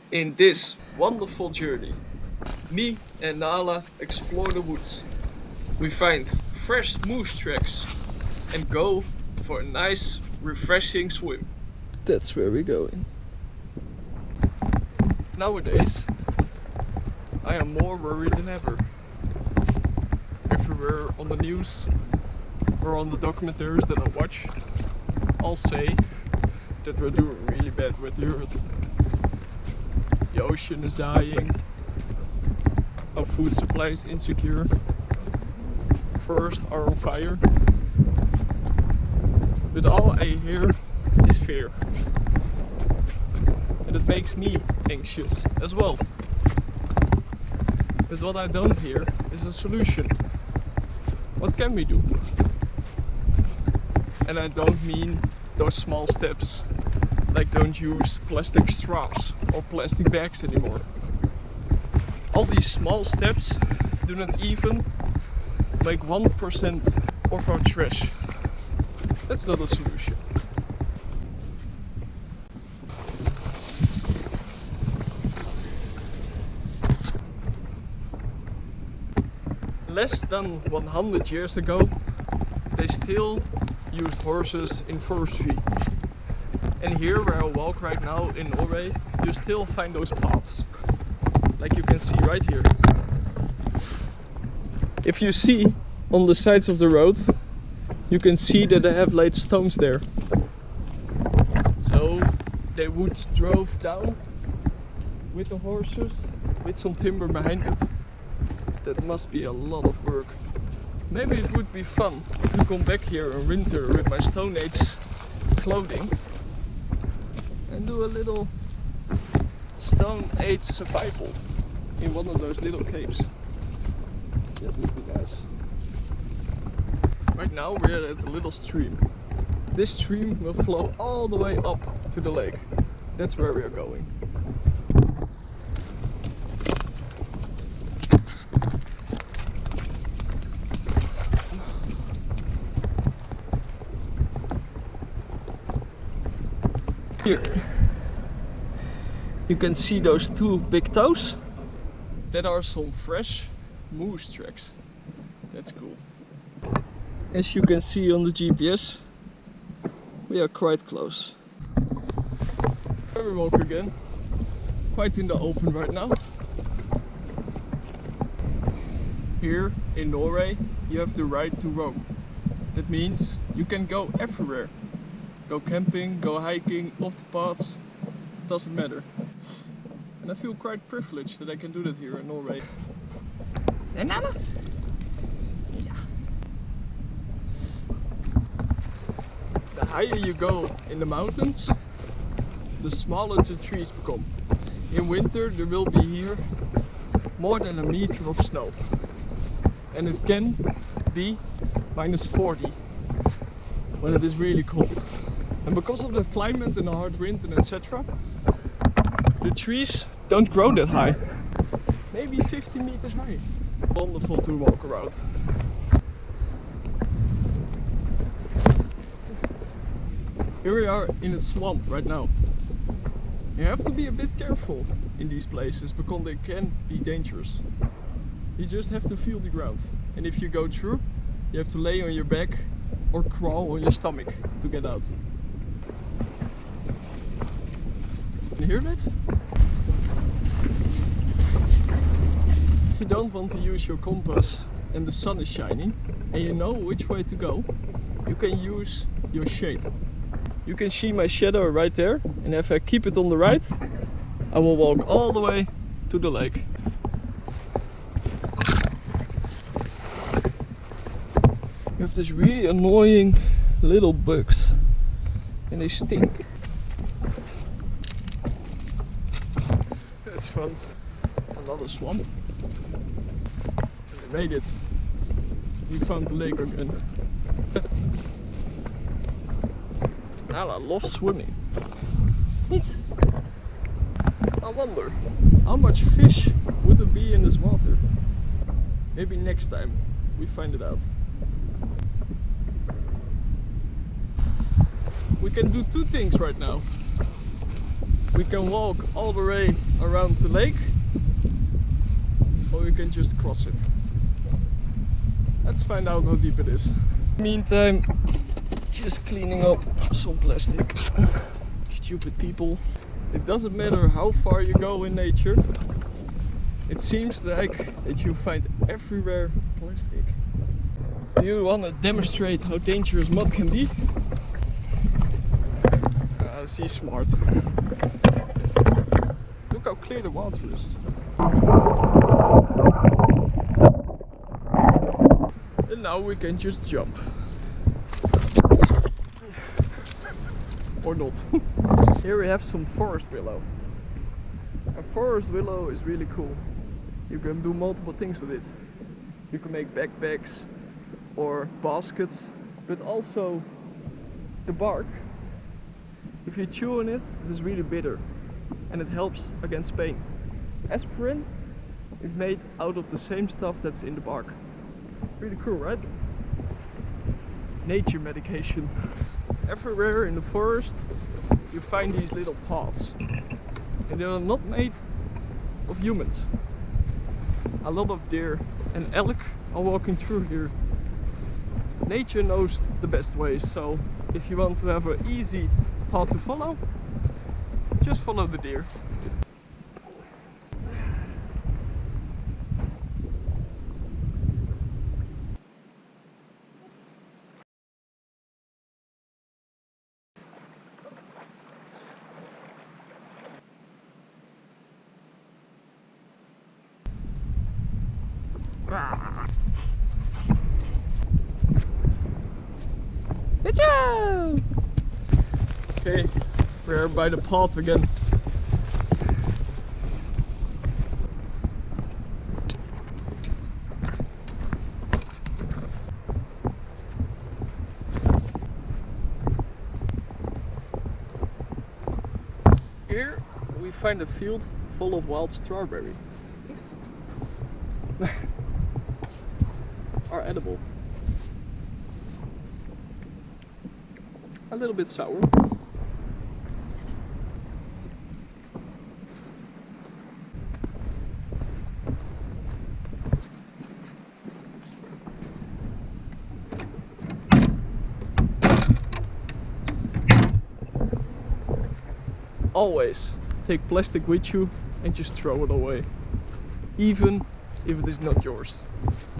In this wonderful journey, me and Nala explore the woods. We find fresh moose tracks and go for a nice, refreshing swim. That's where we're going. Nowadays, I am more worried than ever. Everywhere on the news or on the documentaries that I watch, all say that we're doing really bad with the earth. The ocean is dying, our food supply is insecure, forests are on fire. But all I hear is fear. And it makes me anxious as well. But what I don't hear is a solution. What can we do? And I don't mean those small steps, like don't use plastic straws or plastic bags anymore. All these small steps do not even make 1% of our trash. That's not a solution. Less than 100 years ago, they still used horses in forestry. And here where I walk right now in Norway, you still find those paths. Like you can see right here. If you see on the sides of the road, you can see that they have laid stones there. So they would drove down with the horses, with some timber behind it. That must be a lot of work. Maybe it would be fun to come back here in winter with my Stone Age clothing and do a little Stone Age survival in one of those little caves. That would be nice. Right now we're at a little stream. This stream will flow all the way up to the lake. That's where we are going. Here you can see those two big toes. That are some fresh moose tracks. That's cool. As you can see on the GPS, we are quite close. Here we walk again, quite in the open right now. Here in Norway you have the right to roam. That means you can go everywhere. Go camping, go hiking, off the paths, doesn't matter. And I feel quite privileged that I can do that here in Norway. And Nana? Yeah. The higher you go in the mountains, the smaller the trees become. In winter there will be here more than a meter of snow. And it can be -40 when it is really cold. And because of the climate and the hard wind and etc., the trees don't grow that high. Maybe 50 meters high. Wonderful to walk around. Here we are in a swamp right now. You have to be a bit careful in these places because they can be dangerous. You just have to feel the ground. And if you go through, you have to lay on your back or crawl on your stomach to get out. Can you hear that? If you don't want to use your compass and the sun is shining and you know which way to go, you can use your shade. You can see my shadow right there, and if I keep it on the right, I will walk all the way to the lake. You have this really annoying little bugs and they stink. That's fun. Another swamp. We made it. We found the lake again. Nala loves swimming. Niet? I wonder how much fish would there be in this water? Maybe next time we find it out. We can do two things right now. We can walk all the way around the lake, or we can just cross it. Let's find out how deep it is. Meantime, just cleaning up some plastic. Stupid people. It doesn't matter how far you go in nature. It seems like that you find everywhere plastic. Do you want to demonstrate how dangerous mud can be? She's smart. Look how clear the water is. And now we can just jump. Or not. Here we have some forest willow. A forest willow is really cool. You can do multiple things with it. You can make backpacks or baskets, but also the bark. If you chew on it, it is really bitter and it helps against pain. Aspirin is made out of the same stuff that's in the bark. Really cool, right? Nature medication. Everywhere in the forest you find these little paths. And they are not made of humans. A lot of deer and elk are walking through here. Nature knows the best ways, so if you want to have an easy path to follow, just follow the deer. Okay, we're by the path again. Here we find a field full of wild strawberry. Are edible. A little bit sour. Always take plastic with you and just throw it away, even if it is not yours.